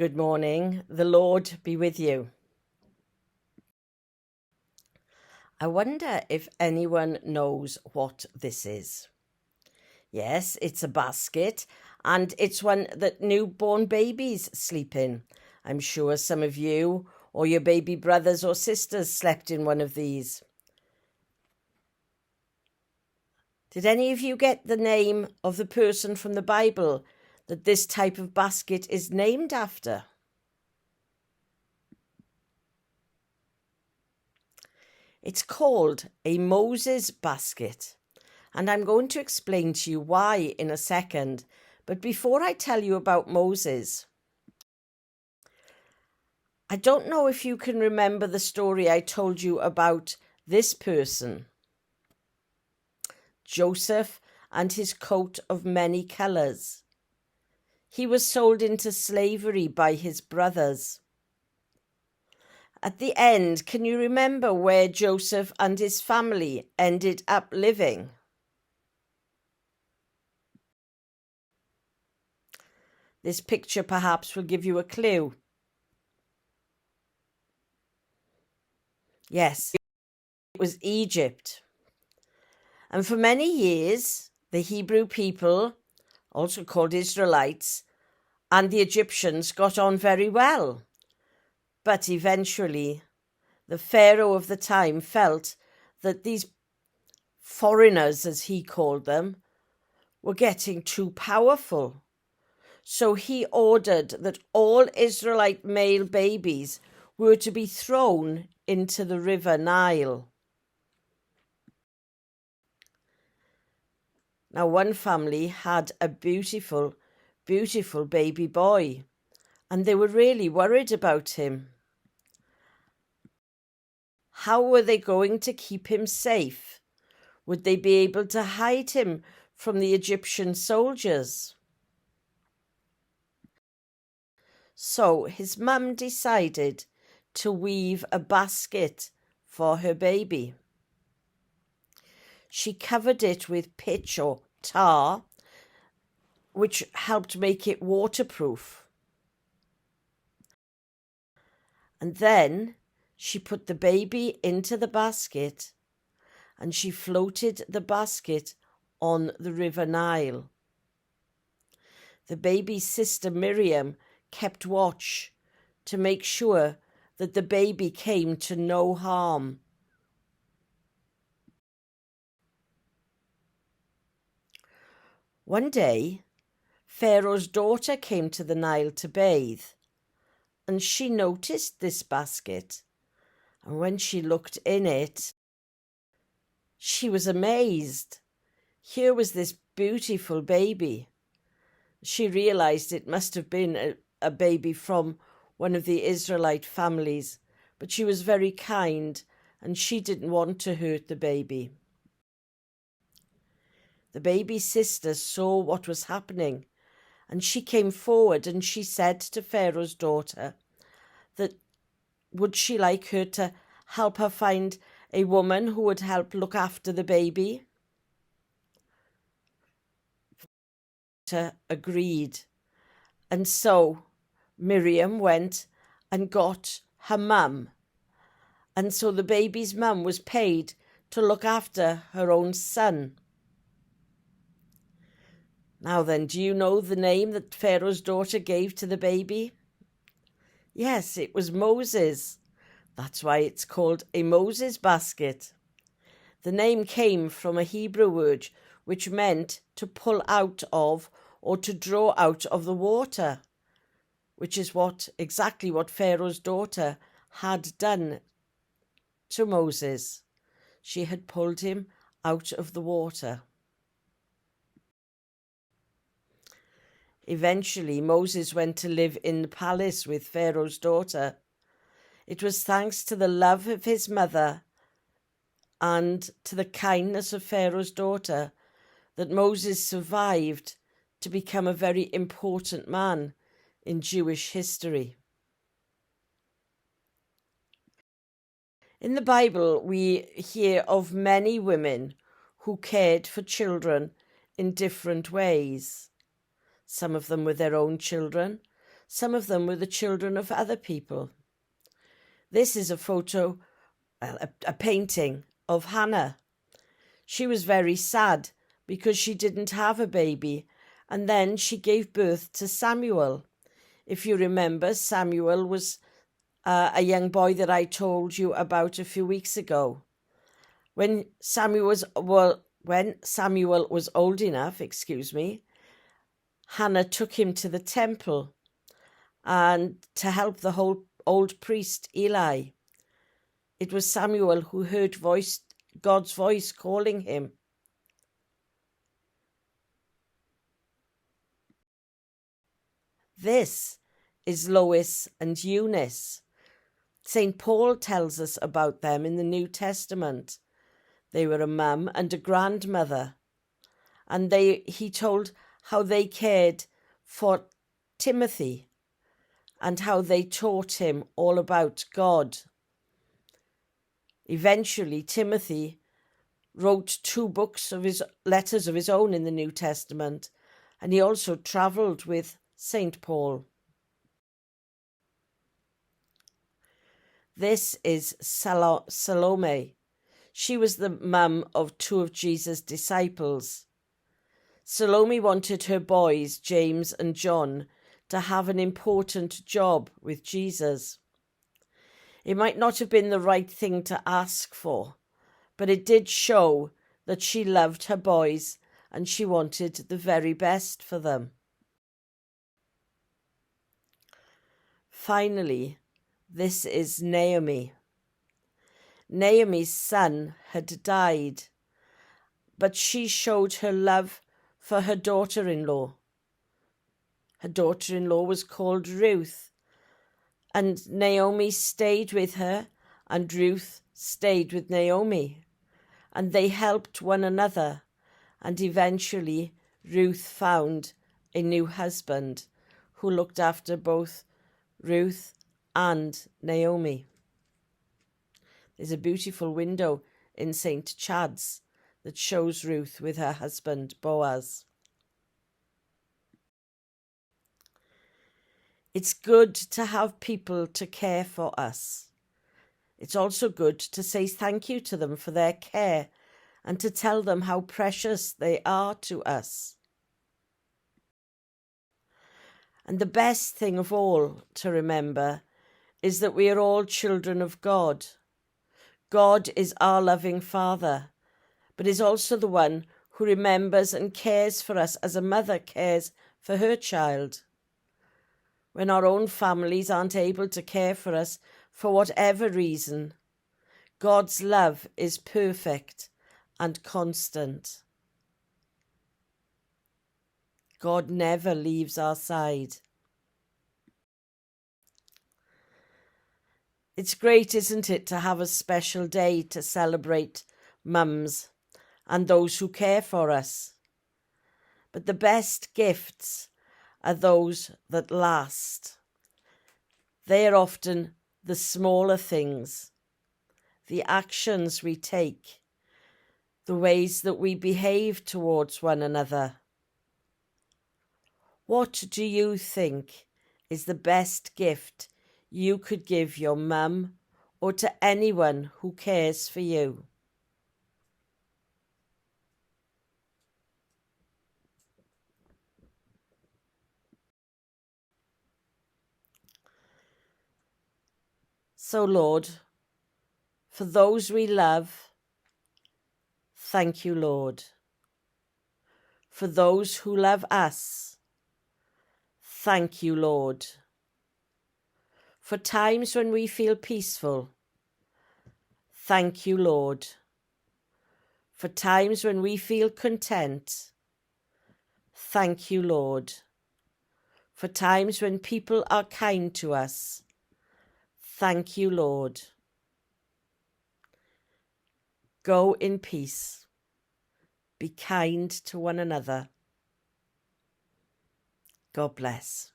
Good morning. The Lord be with you. I wonder if anyone knows what this is. Yes, it's a basket, and it's one that newborn babies sleep in. I'm sure some of you or your baby brothers or sisters slept in one of these. Did any of you get the name of the person from the Bible that this type of basket is named after? It's called a Moses basket, and I'm going to explain to you why in a second. But before I tell you about Moses, I don't know if you can remember the story I told you about this person, Joseph and his coat of many colours. He was sold into slavery by his brothers. At the end, can you remember where Joseph and his family ended up living? This picture perhaps will give you a clue. Yes, it was Egypt. And for many years, the Hebrew people, also called Israelites, and the Egyptians got on very well. But eventually, the Pharaoh of the time felt that these foreigners, as he called them, were getting too powerful. So he ordered that all Israelite male babies were to be thrown into the river Nile. Now, one family had a beautiful, beautiful baby boy, and they were really worried about him. How were they going to keep him safe? Would they be able to hide him from the Egyptian soldiers? So his mum decided to weave a basket for her baby. She covered it with pitch or tar, which helped make it waterproof. And then she put the baby into the basket and she floated the basket on the River Nile. The baby's sister Miriam kept watch to make sure that the baby came to no harm. One day, Pharaoh's daughter came to the Nile to bathe, and she noticed this basket. And when she looked in it, she was amazed. Here was this beautiful baby. She realized it must have been a baby from one of the Israelite families, but she was very kind and she didn't want to hurt the baby. The baby's sister saw what was happening, and she came forward and she said to Pharaoh's daughter that would she like her to help her find a woman who would help look after the baby? Pharaoh agreed, and so Miriam went and got her mum, and so the baby's mum was paid to look after her own son. Now then, do you know the name that Pharaoh's daughter gave to the baby? Yes, it was Moses. That's why it's called a Moses basket. The name came from a Hebrew word which meant to pull out of or to draw out of the water, which is exactly what Pharaoh's daughter had done to Moses. She had pulled him out of the water. Eventually, Moses went to live in the palace with Pharaoh's daughter. It was thanks to the love of his mother and to the kindness of Pharaoh's daughter that Moses survived to become a very important man in Jewish history. In the Bible, we hear of many women who cared for children in different ways. Some of them were their own children, Some of them were the children of other people. This is a photo, a painting of Hannah. She was very sad because she didn't have a baby, and then she gave birth to Samuel. If you remember, Samuel was a young boy that I told you about a few weeks ago. When Samuel was old enough, Hannah took him to the temple and to help the whole old priest Eli. It was Samuel who heard God's voice calling him. This is Lois and Eunice. St. Paul tells us about them in the New Testament. They were a mum and a grandmother, and he told how they cared for Timothy and how they taught him all about God. Eventually, Timothy wrote 2 books of his letters of his own in the New Testament, and he also travelled with St. Paul. This is Salome. She was the mum of 2 of Jesus' disciples. Salome wanted her boys, James and John, to have an important job with Jesus. It might not have been the right thing to ask for, but it did show that she loved her boys and she wanted the very best for them. Finally, this is Naomi. Naomi's son had died, but she showed her love for her daughter-in-law. Her daughter-in-law was called Ruth, and Naomi stayed with her, and Ruth stayed with Naomi, and they helped one another, and eventually Ruth found a new husband who looked after both Ruth and Naomi. There's a beautiful window in St. Chad's that shows Ruth with her husband Boaz. It's good to have people to care for us. It's also good to say thank you to them for their care and to tell them how precious they are to us. And the best thing of all to remember is that we are all children of God. God is our loving Father, but is also the one who remembers and cares for us as a mother cares for her child. When our own families aren't able to care for us for whatever reason, God's love is perfect and constant. God never leaves our side. It's great, isn't it, to have a special day to celebrate mums and those who care for us. But the best gifts are those that last. They are often the smaller things, the actions we take, the ways that we behave towards one another. What do you think is the best gift you could give your mum or to anyone who cares for you? So, Lord, for those we love, thank you, Lord. For those who love us, thank you, Lord. For times when we feel peaceful, thank you, Lord. For times when we feel content, thank you, Lord. For times when people are kind to us, thank you, Lord. Go in peace. Be kind to one another. God bless.